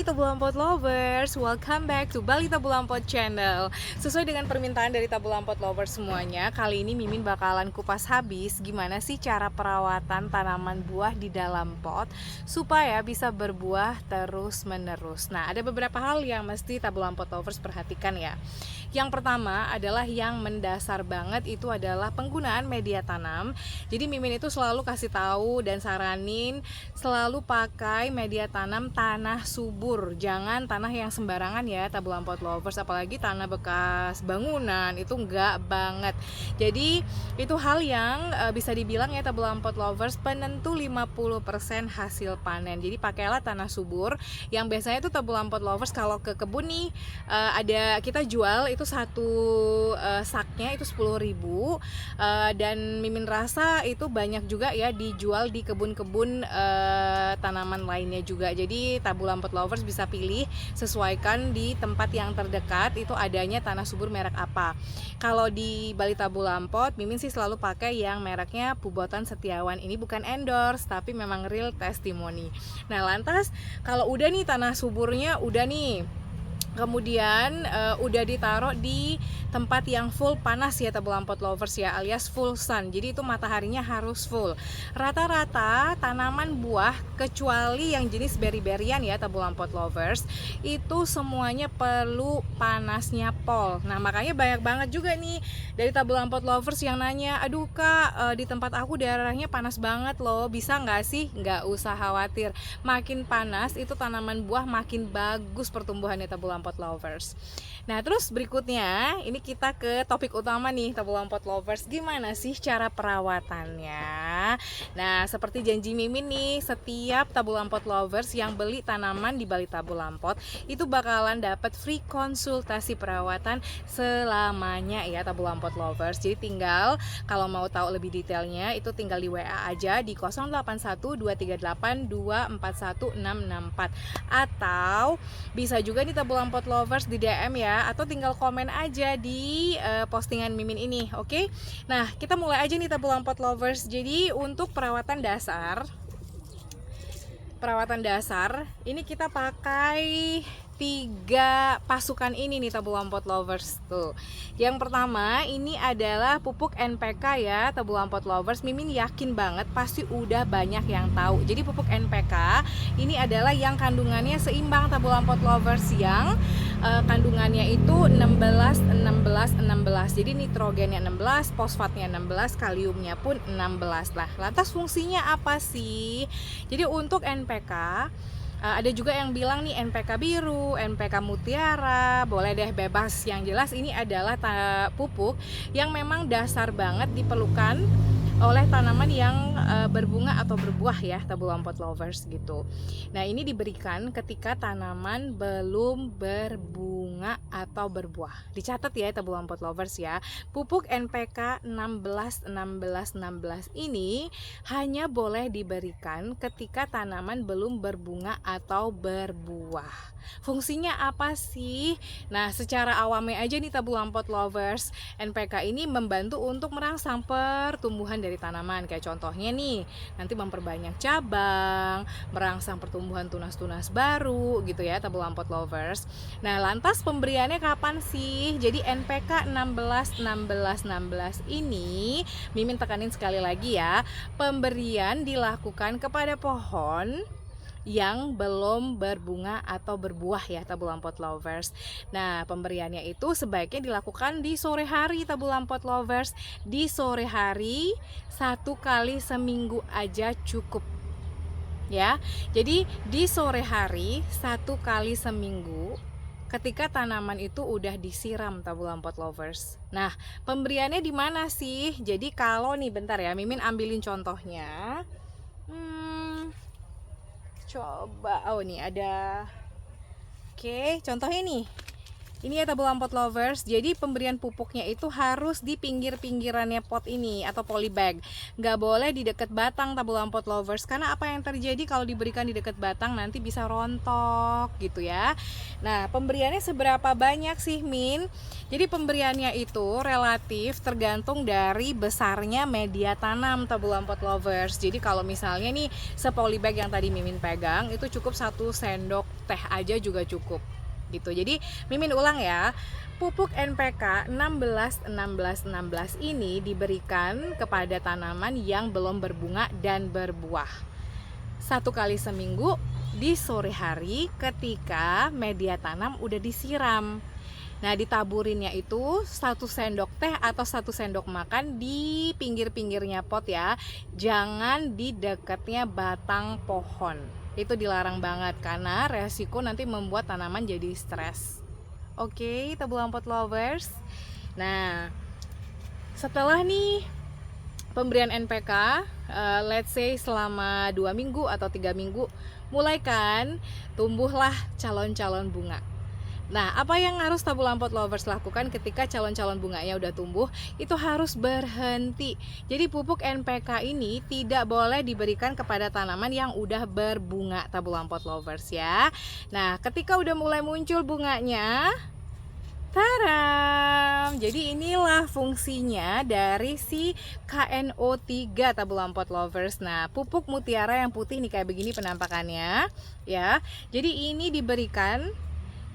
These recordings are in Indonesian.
Tabulampot lovers, welcome back to Bali Tabulampot channel. Sesuai dengan permintaan dari Tabulampot lovers semuanya, kali ini Mimin bakalan kupas habis gimana sih cara perawatan tanaman buah di dalam pot supaya bisa berbuah terus menerus. Nah, ada beberapa hal yang mesti Tabulampot lovers perhatikan ya. Yang pertama adalah yang mendasar banget, itu adalah penggunaan media tanam. Jadi Mimin itu selalu kasih tahu dan saranin selalu pakai media tanam tanah subur, jangan tanah yang sembarangan ya Tabulampot lovers, apalagi tanah bekas bangunan itu enggak banget. Jadi itu hal yang bisa dibilang ya Tabulampot lovers penentu 50% hasil panen. Jadi pakailah tanah subur yang biasanya itu Tabulampot lovers kalau ke kebun nih ada kita jual itu satu saknya itu 10.000, dan Mimin rasa itu banyak juga ya dijual di kebun-kebun tanaman lainnya juga. Jadi Tabulampot lovers bisa pilih, sesuaikan di tempat yang terdekat itu adanya tanah subur merek apa. Kalau di Bali Tabulampot, Mimin sih selalu pakai yang mereknya Pubotan Setiawan. Ini bukan endorse tapi memang real testimoni. Nah, lantas kalau udah nih tanah suburnya udah nih, kemudian udah ditaruh di tempat yang full panas ya Tabulampot lovers ya, alias full sun. Jadi itu mataharinya harus full. Rata-rata tanaman buah kecuali yang jenis berry-berryan ya Tabulampot lovers, itu semuanya perlu panasnya pol. Nah, makanya banyak banget juga nih dari Tabulampot lovers yang nanya, aduh kak, di tempat aku daerahnya panas banget loh, bisa nggak sih? Nggak usah khawatir, makin panas itu tanaman buah makin bagus pertumbuhannya Tabulampot lovers. Nah, terus berikutnya ini kita ke topik utama nih Tabulampot lovers, gimana sih cara perawatannya. Nah, seperti janji Mimin nih, setiap Tabulampot lovers yang beli tanaman di Bali Tabulampot itu bakalan dapat free konsultasi perawatan selamanya ya Tabulampot lovers. Jadi tinggal kalau mau tahu lebih detailnya itu tinggal di WA aja di 081238241664, atau bisa juga nih Tabulampot lovers di DM ya, atau tinggal komen aja di postingan Mimin ini, oke? Nah, kita mulai aja nih Tabulampot lovers. Jadi untuk perawatan dasar ini kita pakai 3 pasukan ini nih Tabulampot lovers tuh. Yang pertama ini adalah pupuk NPK ya Tabulampot lovers. Mimin yakin banget pasti udah banyak yang tahu. Jadi pupuk NPK ini adalah yang kandungannya seimbang Tabulampot lovers, yang kandungannya itu 16 16 16. Jadi nitrogennya 16, fosfatnya 16, kaliumnya pun 16 lah. Lantas fungsinya apa sih? Jadi untuk NPK ada juga yang bilang nih NPK biru, NPK mutiara, boleh deh bebas. Yang jelas ini adalah pupuk yang memang dasar banget diperlukan oleh tanaman yang berbunga atau berbuah ya Tabulampot lovers gitu. Nah, ini diberikan ketika tanaman belum berbunga atau berbuah. Dicatat ya Tabulampot lovers ya. Pupuk NPK 16 16 16 ini hanya boleh diberikan ketika tanaman belum berbunga atau berbuah. Fungsinya apa sih? Nah, secara awamnya aja nih Tabulampot lovers, NPK ini membantu untuk merangsang pertumbuhan dari tanaman. Kayak contohnya nih, nanti memperbanyak cabang, merangsang pertumbuhan tunas-tunas baru gitu ya Tabulampot lovers. Nah, lantas pemberiannya kapan sih? Jadi NPK 16 16 16 ini Mimin tekanin sekali lagi ya, pemberian dilakukan kepada pohon yang belum berbunga atau berbuah ya Tabulampot lovers. Nah, pemberiannya itu sebaiknya dilakukan di sore hari Tabulampot lovers. Di sore hari 1 kali seminggu aja cukup ya. Jadi di sore hari 1 kali seminggu ketika tanaman itu udah disiram Tabulampot lovers. Nah, pemberiannya di mana sih? Jadi kalau nih bentar ya, Mimin ambilin contohnya. Coba, oh nih ada. Oke, contohnya nih. Ini ya tabung lampot lovers, jadi pemberian pupuknya itu harus di pinggir-pinggirannya pot ini atau polybag. Nggak boleh di dekat batang tabung lampot lovers, karena apa yang terjadi kalau diberikan di dekat batang nanti bisa rontok gitu ya. Nah, pemberiannya seberapa banyak sih Min? Jadi pemberiannya itu relatif tergantung dari besarnya media tanam tabung lampot lovers. Jadi kalau misalnya nih sepolibag yang tadi Mimin pegang itu cukup 1 sendok teh aja juga cukup gitu. Jadi Mimin ulang ya, pupuk NPK 16-16-16 ini diberikan kepada tanaman yang belum berbunga dan berbuah 1 kali seminggu di sore hari ketika media tanam udah disiram. Nah, ditaburinnya itu 1 sendok teh atau 1 sendok makan di pinggir-pinggirnya pot ya, jangan di dekatnya batang pohon. Itu dilarang banget karena resiko nanti membuat tanaman jadi stres. Oke, tabung lampot lovers. Nah, setelah nih pemberian NPK, let's say selama 2 minggu atau 3 minggu, mulai kan tumbuhlah calon-calon bunga. Nah, apa yang harus tabung lampot lovers lakukan ketika calon-calon bunganya udah tumbuh? Itu harus berhenti. Jadi pupuk NPK ini tidak boleh diberikan kepada tanaman yang udah berbunga tabung lampot lovers ya. Nah, ketika udah mulai muncul bunganya, taram! Jadi inilah fungsinya dari si KNO3 tabung lampot lovers. Nah, pupuk mutiara yang putih nih kayak begini penampakannya ya. Jadi ini diberikan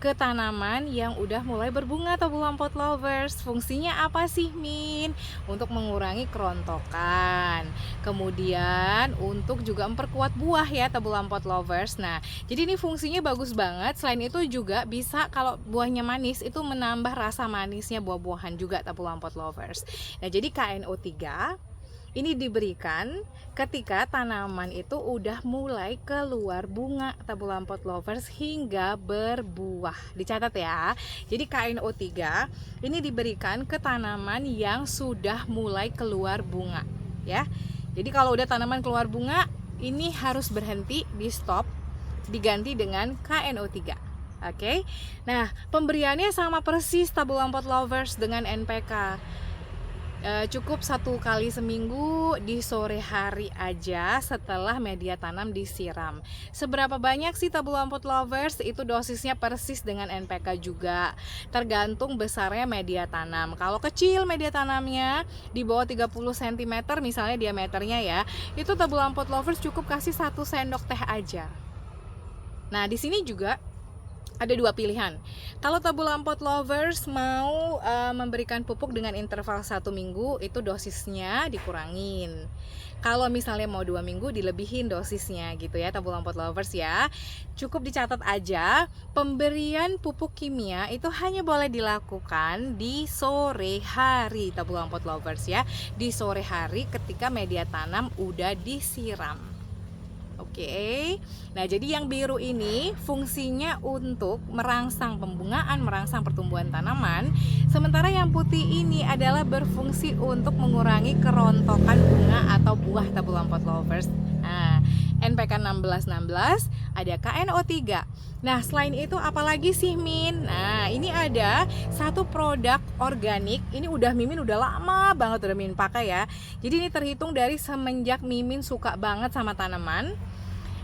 ke tanaman yang udah mulai berbunga tabung lampot lovers. Fungsinya apa sih Min? Untuk mengurangi kerontokan, kemudian untuk juga memperkuat buah ya tabung lampot lovers. Nah, jadi ini fungsinya bagus banget. Selain itu juga bisa kalau buahnya manis itu menambah rasa manisnya buah-buahan juga tabung lampot lovers. Nah, jadi KNO3 ini diberikan ketika tanaman itu udah mulai keluar bunga tabung lampot lovers hingga berbuah. Dicatat ya. Jadi KNO3 ini diberikan ke tanaman yang sudah mulai keluar bunga ya. Jadi kalau udah tanaman keluar bunga, ini harus berhenti, di stop, diganti dengan KNO3. Oke. Nah, pemberiannya sama persis tabung lampot lovers dengan NPK. Cukup 1 kali seminggu di sore hari aja setelah media tanam disiram. Seberapa banyak sih tabung lampot lovers? Itu dosisnya persis dengan NPK juga, tergantung besarnya media tanam. Kalau kecil media tanamnya di bawah 30 cm misalnya diameternya ya, itu tabung lampot lovers cukup kasih 1 sendok teh aja. Nah, di sini juga ada 2 pilihan. Kalau tabung lampot lovers mau memberikan pupuk dengan interval 1 minggu, itu dosisnya dikurangin. Kalau misalnya mau 2 minggu, dilebihin dosisnya gitu ya tabung lampot lovers ya. Cukup dicatat aja, pemberian pupuk kimia itu hanya boleh dilakukan di sore hari tabung lampot lovers ya. Di sore hari ketika media tanam udah disiram. Oke, nah jadi yang biru ini fungsinya untuk merangsang pembungaan, merangsang pertumbuhan tanaman. Sementara yang putih ini adalah berfungsi untuk mengurangi kerontokan bunga atau buah tabung lampot lovers. Nah, NPK 1616, ada KNO3. Nah, selain itu apalagi sih Min? Nah, ini ada satu produk organik. Ini Mimin udah lama banget udah Mimin pakai ya. Jadi ini terhitung dari semenjak Mimin suka banget sama tanaman.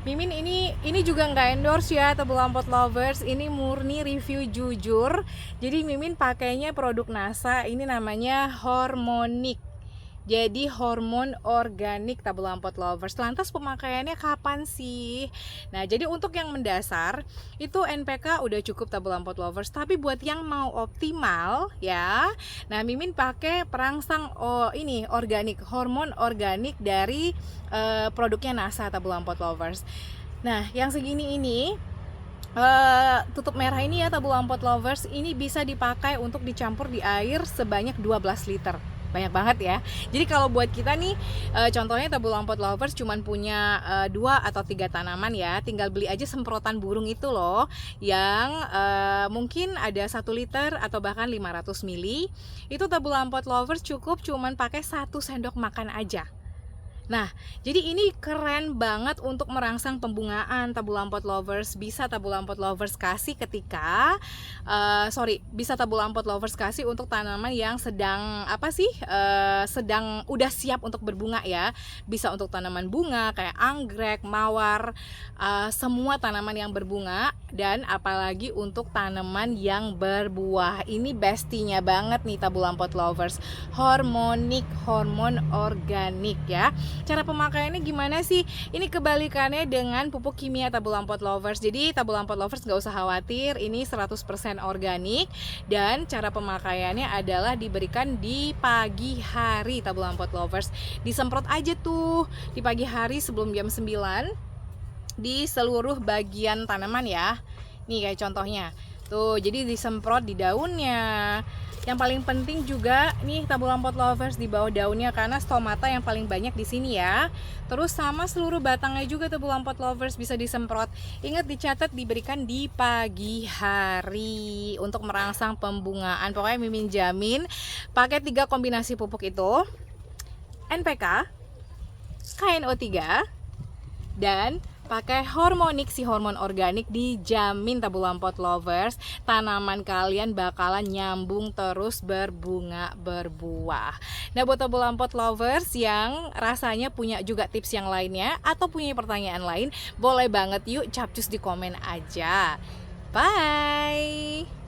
Mimin ini juga nggak endorse ya tabung lampot lovers, ini murni review jujur. Jadi Mimin pakainya produk NASA, ini namanya Hormonic. Jadi hormon organik tabung lampot lovers. Lantas pemakaiannya kapan sih? Nah, jadi untuk yang mendasar itu NPK udah cukup tabung lampot lovers. Tapi buat yang mau optimal ya, nah Mimin pakai perangsang organik, hormon organik dari produknya NASA tabung lampot lovers. Nah, yang segini ini tutup merah ini ya tabung lampot lovers, ini bisa dipakai untuk dicampur di air sebanyak 12 liter. Banyak banget ya. Jadi kalau buat kita nih contohnya tabung lampot lovers cuman punya 2 atau 3 tanaman ya, tinggal beli aja semprotan burung itu loh, yang mungkin ada 1 liter atau bahkan 500 ml. Itu tabung lampot lovers cukup cuman pakai 1 sendok makan aja. Nah, jadi ini keren banget untuk merangsang pembungaan Tabu Lampot lovers. Bisa Tabu Lampot lovers kasih ketika bisa Tabu Lampot lovers kasih untuk tanaman yang sedang sedang udah siap untuk berbunga ya. Bisa untuk tanaman bunga kayak anggrek, mawar, semua tanaman yang berbunga, dan apalagi untuk tanaman yang berbuah. Ini bestinya banget nih Tabu Lampot lovers. Hormonik, hormon organik ya. Cara pemakaiannya gimana sih? Ini kebalikannya dengan pupuk kimia Tabu Lampot lovers. Jadi Tabu Lampot lovers gak usah khawatir, ini 100% organik. Dan cara pemakaiannya adalah diberikan di pagi hari Tabu Lampot lovers. Disemprot aja tuh di pagi hari sebelum jam 9 di seluruh bagian tanaman ya. Nih kayak contohnya tuh, jadi disemprot di daunnya. Yang paling penting juga nih Tabu Lampot lovers di bawah daunnya, karena stomata yang paling banyak di sini ya. Terus sama seluruh batangnya juga Tabu Lampot lovers bisa disemprot. Ingat dicatat diberikan di pagi hari untuk merangsang pembungaan. Pokoknya Mimin jamin pakai 3 kombinasi pupuk itu, NPK, KNO3, dan pakai hormonik, si hormon organik, dijamin Tabu Lampot lovers tanaman kalian bakalan nyambung terus berbunga berbuah. Nah, buat Tabu Lampot lovers yang rasanya punya juga tips yang lainnya atau punya pertanyaan lain, boleh banget yuk capcus di komen aja. Bye.